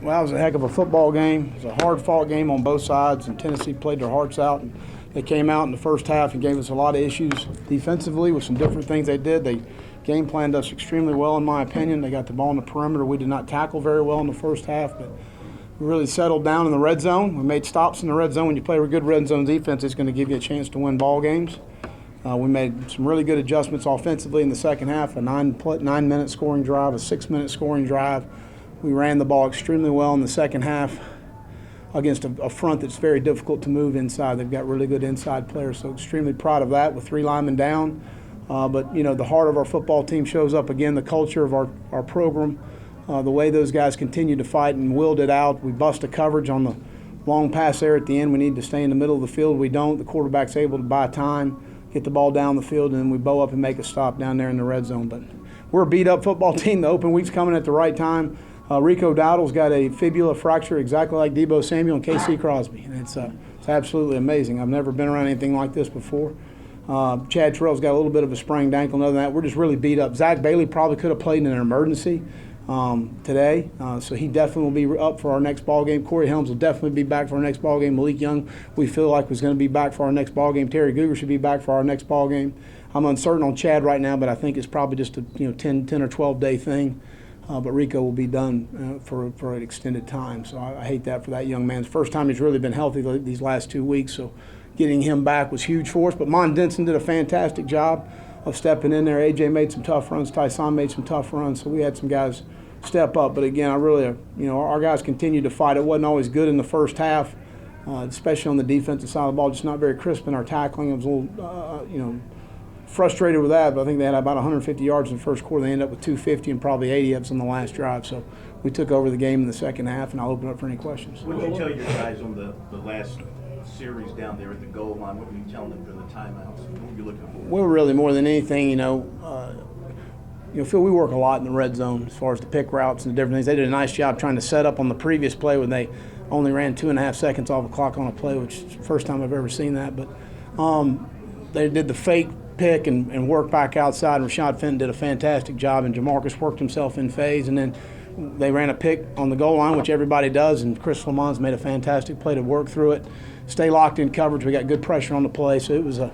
Well, it was a heck of a football game. It was a hard-fought game on both sides, and Tennessee played their hearts out. And they came out in the first half and gave us a lot of issues defensively with some different things they did. They game planned us extremely well, in my opinion. They got the ball on the perimeter. We did not tackle very well in the first half, but we really settled down in the red zone. We made stops in the red zone. When you play a good red zone defense, it's going to give you a chance to win ball games. We made some really good adjustments offensively in the second half, a 9-minute scoring drive, a 6-minute scoring drive. We ran the ball extremely well in the second half against a front that's very difficult to move inside. They've got really good inside players, so extremely proud of that with 3 linemen down. But, you know, the heart of our football team shows up again, the culture of our program, the way those guys continue to fight and willed it out. We bust a coverage on the long pass there at the end. We need to stay in the middle of the field. We don't. The quarterback's able to buy time, get the ball down the field, and then we bow up and make a stop down there in the red zone. But we're a beat-up football team. The open week's coming at the right time. Rico Dowdle's got a fibula fracture exactly like Debo Samuel and K.C. Crosby. And it's absolutely amazing. I've never been around anything like this before. Chad Terrell's got a little bit of a sprained ankle. Other than that, we're just really beat up. Zach Bailey probably could have played in an emergency today, so he definitely will be up for our next ball game. Corey Helms will definitely be back for our next ball game. Malik Young, we feel like was going to be back for our next ball game. Terry Guger should be back for our next ball game. I'm uncertain on Chad right now, but I think it's probably just a 10 or 12 day thing. But Rico will be done for an extended time. So I hate that for that young man. It's the first time he's really been healthy these last 2 weeks. So getting him back was huge for us. But Mon Denson did a fantastic job of stepping in there. AJ made some tough runs. Tyson made some tough runs. So we had some guys step up. But again, our guys continued to fight. It wasn't always good in the first half, especially on the defensive side of the ball. Just not very crisp in our tackling. It was a little, frustrated with that, but I think they had about 150 yards in the first quarter. They ended up with 250 and probably 80 of us on the last drive. So we took over the game in the second half, and I'll open up for any questions. What did you tell your guys on the last series down there at the goal line? What were you telling them for the timeouts? What were you looking for? Well, really more than anything, Phil, we work a lot in the red zone as far as the pick routes and the different things. They did a nice job trying to set up on the previous play when they only ran 2.5 seconds off the clock on a play, which is the first time I've ever seen that. But they did the fake pick and work back outside. Rashad Fenton did a fantastic job, and Jamarcus worked himself in phase, and then they ran a pick on the goal line, which everybody does, and Chris Lamons made a fantastic play to work through it, stay locked in coverage. We got good pressure on the play, so it was I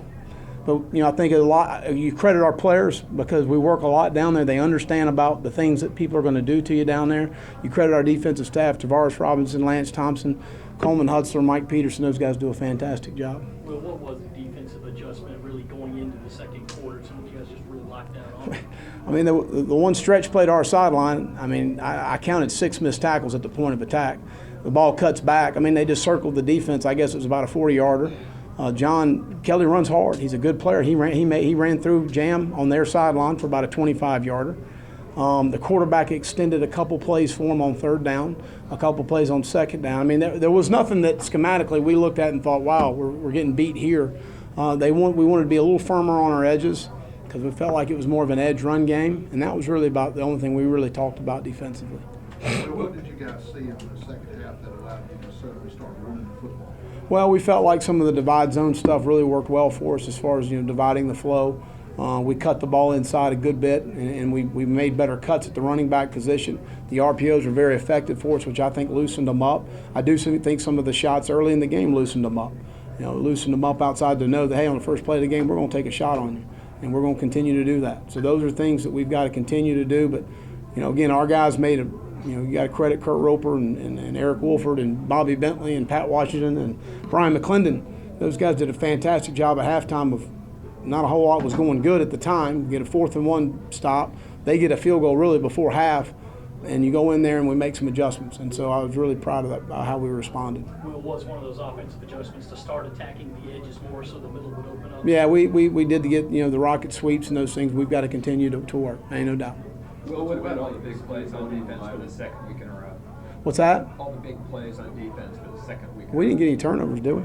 think a lot. You credit our players because we work a lot down there. They understand about the things that people are going to do to you down there. You credit our defensive staff, Tavares Robinson, Lance Thompson, Coleman Hutzler, Mike Peterson. Those guys do a fantastic job. Well, what was the defensive adjustment really going into the second quarter? Some of you guys just really locked down on it. I mean, the one stretch play to our sideline, I counted 6 missed tackles at the point of attack. The ball cuts back. They just circled the defense. I guess it was about a 40-yarder. John Kelly runs hard. He's a good player. He ran through jam on their sideline for about a 25-yarder. The quarterback extended a couple plays for him on third down, a couple plays on second down. There was nothing that schematically we looked at and thought, wow, we're getting beat here. We wanted to be a little firmer on our edges because we felt like it was more of an edge run game, and that was really about the only thing we really talked about defensively. So what did you guys see in the second half that allowed you to suddenly start running the football? Well, we felt like some of the divide zone stuff really worked well for us as far as dividing the flow. We cut the ball inside a good bit, and we made better cuts at the running back position. The RPOs were very effective for us, which I think loosened them up. I do think some of the shots early in the game loosened them up. Loosened them up outside to know that, hey, on the first play of the game, we're going to take a shot on you, and we're going to continue to do that. So those are things that we've got to continue to do. But, again, our guys made a you got to credit Kurt Roper and Eric Wolford and Bobby Bentley and Pat Washington and Brian McClendon. Those guys did a fantastic job at halftime of not a whole lot was going good at the time. We get a 4th and 1 stop. They get a field goal really before half, and you go in there and we make some adjustments. And so I was really proud of that, how we responded. Well, it was one of those offensive adjustments to start attacking the edges more so the middle would open up. Yeah, we did to get the rocket sweeps and those things. We've got to continue to work. Ain't no doubt. Well, what about all the big plays on defense for the second week in a row? What's that? All the big plays on defense for the second week. We didn't get any turnovers, did we?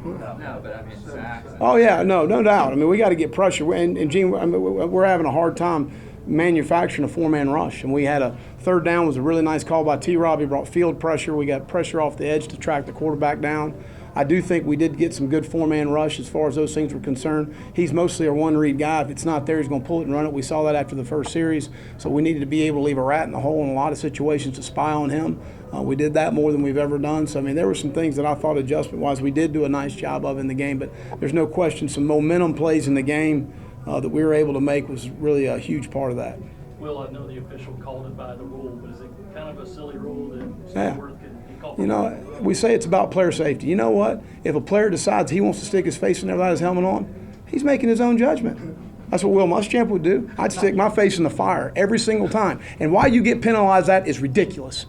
No, but sacks. Oh yeah, no doubt. We got to get pressure. And Gene, we're having a hard time manufacturing a 4-man rush. And we had a third down was a really nice call by T-Rob. He brought field pressure. We got pressure off the edge to track the quarterback down. I do think we did get some good four-man rush as far as those things were concerned. He's mostly a one-read guy. If it's not there, he's going to pull it and run it. We saw that after the first series. So we needed to be able to leave a rat in the hole in a lot of situations to spy on him. We did that more than we've ever done. So, I mean, there were some things that I thought adjustment-wise we did do a nice job of in the game. But there's no question some momentum plays in the game that we were able to make was really a huge part of that. Will, I know the official called it by the rule, but is it kind of a silly rule that Yeah. Worth could be called? You know, we say it's about player safety. You know what? If a player decides he wants to stick his face in there without his helmet on, he's making his own judgment. That's what Will Muschamp would do. I'd stick my face in the fire every single time. And why you get penalized that is ridiculous.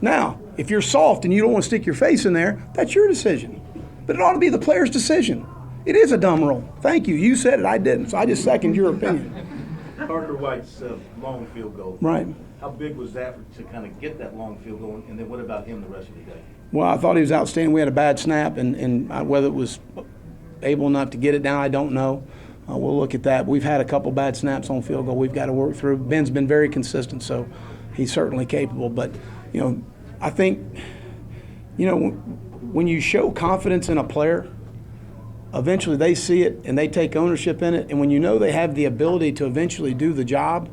Now, if you're soft and you don't want to stick your face in there, that's your decision. But it ought to be the player's decision. It is a dumb rule. Thank you. You said it. I didn't. So I just second your opinion. Parker White's long field goal. Right. How big was that to kind of get that long field goal? And then what about him the rest of the day? Well, I thought he was outstanding. We had a bad snap, and whether it was able enough to get it down, I don't know. We'll look at that. We've had a couple bad snaps on field goal we've got to work through. Ben's been very consistent, so he's certainly capable. But, you know, I think, you know, when you show confidence in a player, eventually they see it and they take ownership in it. And when you know they have the ability to eventually do the job,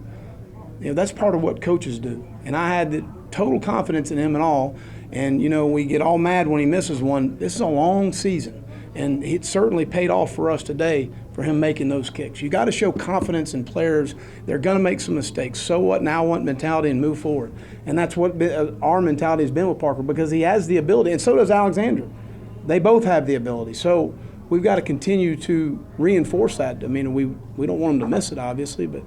you know, that's part of what coaches do. And I had the total confidence in him and all. And, you know, we get all mad when he misses one. This is a long season. And it certainly paid off for us today for him making those kicks. You got to show confidence in players. They're going to make some mistakes. So what, now what mentality and move forward. And that's what our mentality has been with Parker, because he has the ability, and so does Alexander. They both have the ability. So we've got to continue to reinforce that. I mean, we don't want them to miss it, obviously, but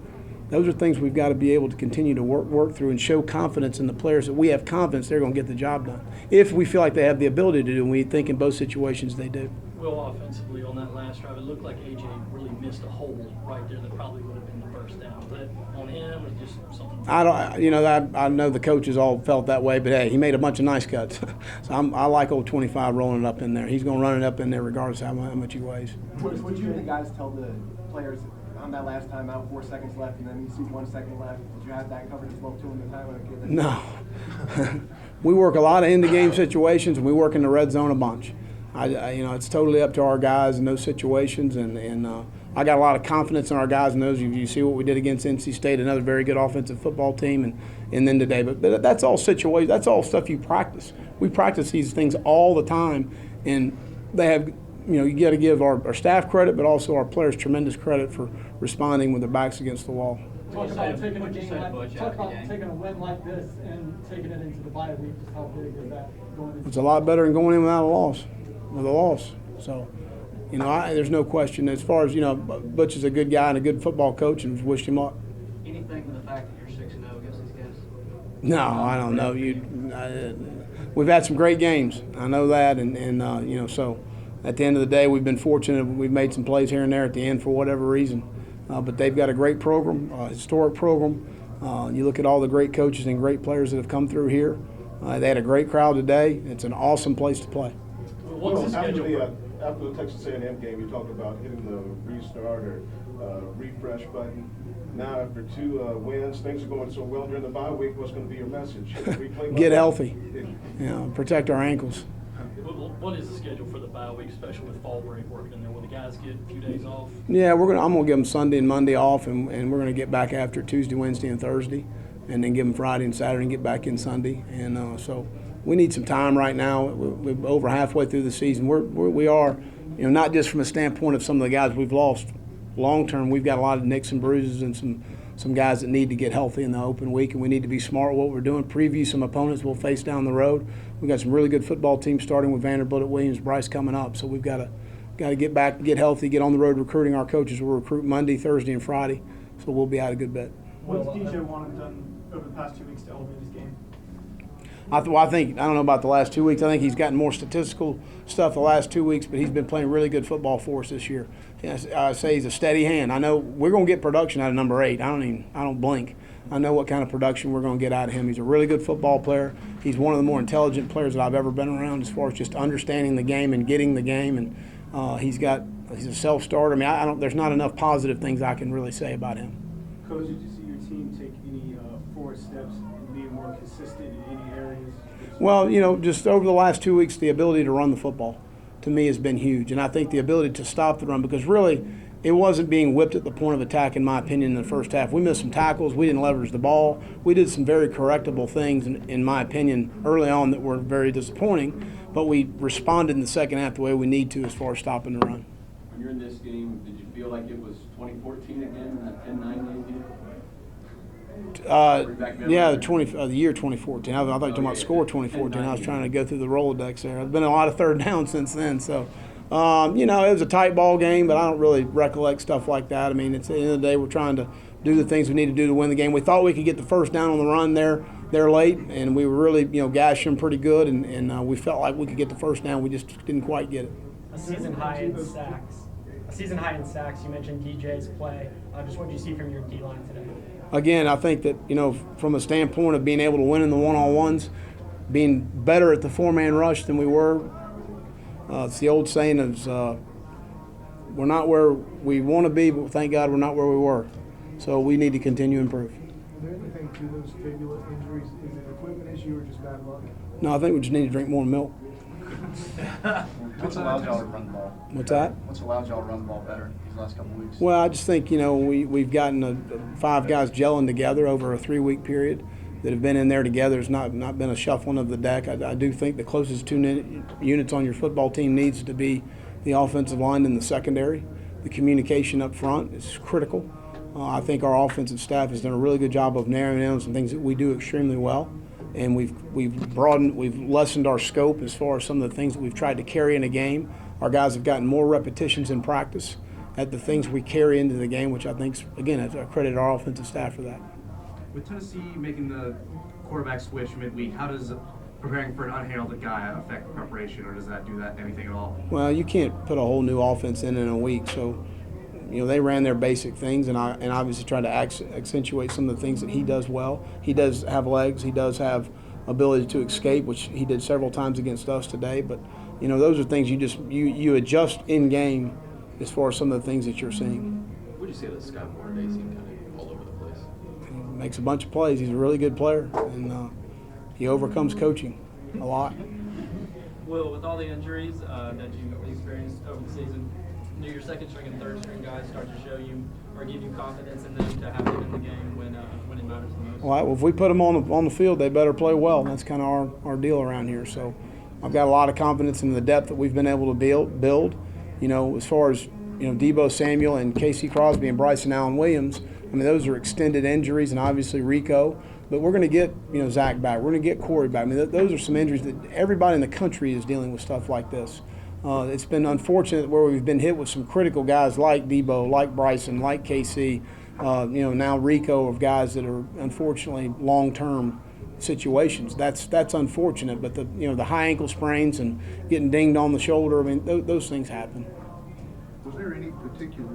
those are things we've got to be able to continue to work through and show confidence in the players that we have confidence they're going to get the job done. If we feel like they have the ability to do, and we think in both situations they do. Will, offensively on that last drive, it looked like AJ really missed a hole right there that probably would have been the first down. Was that on him or just something? I know the coaches all felt that way, but hey, he made a bunch of nice cuts. So I like old 25 rolling it up in there. He's going to run it up in there regardless of how much he weighs. Would you and the guys tell the players on that last time out, 4 seconds left, and then you see 1 second left? Did you have that covered as well too in the time? No. We work a lot of end-of-game situations, and we work in the red zone a bunch. You know, it's totally up to our guys in those situations, and I got a lot of confidence in our guys in those. You see what we did against NC State, another very good offensive football team, and then today. But that's all situations. That's all stuff you practice. We practice these things all the time, and they have, you know, you got to give our staff credit, but also our players tremendous credit for responding with their backs against the wall. Talk about taking a win like this and taking it into the bye week. Just how big is that going into? It's a lot better than going in without a loss. With a loss. So, you know, there's no question. As far as, you know, Butch is a good guy and a good football coach, and wished him luck. Anything with the fact that you're 6-0 against these guys? No, I don't know. We've had some great games. I know that, and you know, so at the end of the day, we've been fortunate. We've made some plays here and there at the end for whatever reason. But they've got a great program, a historic program. You look at all the great coaches and great players that have come through here. They had a great crowd today. It's an awesome place to play. What's the schedule? After the Texas A&M game, you talked about hitting the restart or refresh button. Now, after 2 wins, things are going so well during the bye week. What's going to be your message? Get healthy. You know, protect our ankles. What is the schedule for the bye week, especially with fall break working in there? Will the guys get a few days off? Yeah, I'm gonna give them Sunday and Monday off, and we're gonna get back after Tuesday, Wednesday, and Thursday, and then give them Friday and Saturday and get back in Sunday. And so we need some time right now. We're over halfway through the season. We are, you know, not just from a standpoint of some of the guys we've lost. Long term, we've got a lot of nicks and bruises and some guys that need to get healthy in the open week, and we need to be smart with what we're doing. Preview some opponents we'll face down the road. We've got some really good football teams starting with Vanderbilt at Williams, Bryce coming up. So we've got to get back, get healthy, get on the road recruiting our coaches. We'll recruit Monday, Thursday, and Friday. So we'll be out a good bit. What's DJ Wanham done over the past 2 weeks to elevate his game? I don't know about the last 2 weeks. I think he's gotten more statistical stuff the last 2 weeks, but he's been playing really good football for us this year. I say he's a steady hand. I know we're going to get production out of number 8. I don't blink. I know what kind of production we're going to get out of him. He's a really good football player. He's one of the more intelligent players that I've ever been around as far as just understanding the game and getting the game. And he's a self-starter. I mean, there's not enough positive things I can really say about him. Coach, did you see your team take any forward steps and be more consistent in any areas? Well, you know, just over the last 2 weeks, the ability to run the football. to me has been huge. And I think the ability to stop the run, because really it wasn't being whipped at the point of attack, in my opinion, in the first half. We missed some tackles. We didn't leverage the ball. We did some very correctable things, in my opinion, early on that were very disappointing. But we responded in the second half the way we need to as far as stopping the run. When you're in this game, did you feel like it was 2014 again in that 10-9 game here? Yeah, the year 2014. I thought you were talking about score 2014. I was trying to go through the Rolodex there. There's been a lot of third down since then. So, it was a tight ball game, but I don't really recollect stuff like that. I mean, it's at the end of the day, we're trying to do the things we need to do to win the game. We thought we could get the first down on the run there late, and we were really, gashing them pretty good, and we felt like we could get the first down. We just didn't quite get it. A season high in sacks. You mentioned DJ's play. Just what did you see from your D-line today? Again, I think that, from a standpoint of being able to win in the one-on-ones, being better at the four-man rush than we were, it's the old saying is we're not where we want to be, but thank God we're not where we were. So we need to continue to improve. Is there anything to those fibula injuries? Is it an equipment issue or just bad luck? No, I think we just need to drink more milk. What's allowed y'all to run the ball? What's that? What's allowed y'all to run the ball better these last couple of weeks? Well, I just think, we've gotten 5 guys gelling together over a 3-week period that have been in there together. There's not been a shuffling of the deck. I do think the closest 2 units on your football team needs to be the offensive line and the secondary. The communication up front is critical. I think our offensive staff has done a really good job of narrowing down some things that we do extremely well. And we've lessened our scope as far as some of the things that we've tried to carry in a game. Our guys have gotten more repetitions in practice at the things we carry into the game, which I think, again, I credit our offensive staff for that. With Tennessee making the quarterback switch midweek, how does preparing for an unhandled guy affect preparation, or does that do that anything at all? Well, you can't put a whole new offense in a week, so they ran their basic things, and obviously tried to accentuate some of the things that he does well. He does have legs. He does have ability to escape, which he did several times against us today. But those are things you adjust in game as far as some of the things that you're seeing. Would you say that Scott Moore seemed kind of all over the place? He makes a bunch of plays. He's a really good player, and he overcomes coaching a lot. Will, with all the injuries that you experienced over the season, do your second string and third string guys start to show you or give you confidence in them to have them in the game when it matters the most? Well, if we put them on the field, they better play well. That's kind of our deal around here. So I've got a lot of confidence in the depth that we've been able to build. As far as Debo Samuel and Casey Crosby and Bryson Allen Williams, I mean, those are extended injuries, and obviously Rico. But we're going to get Zach back. We're going to get Corey back. I mean, those are some injuries that everybody in the country is dealing with stuff like this. It's been unfortunate where we've been hit with some critical guys like Debo, like Bryson, like KC, now Rico, of guys that are unfortunately long-term situations. That's unfortunate, but the high ankle sprains and getting dinged on the shoulder, I mean, those things happen. Was there any particular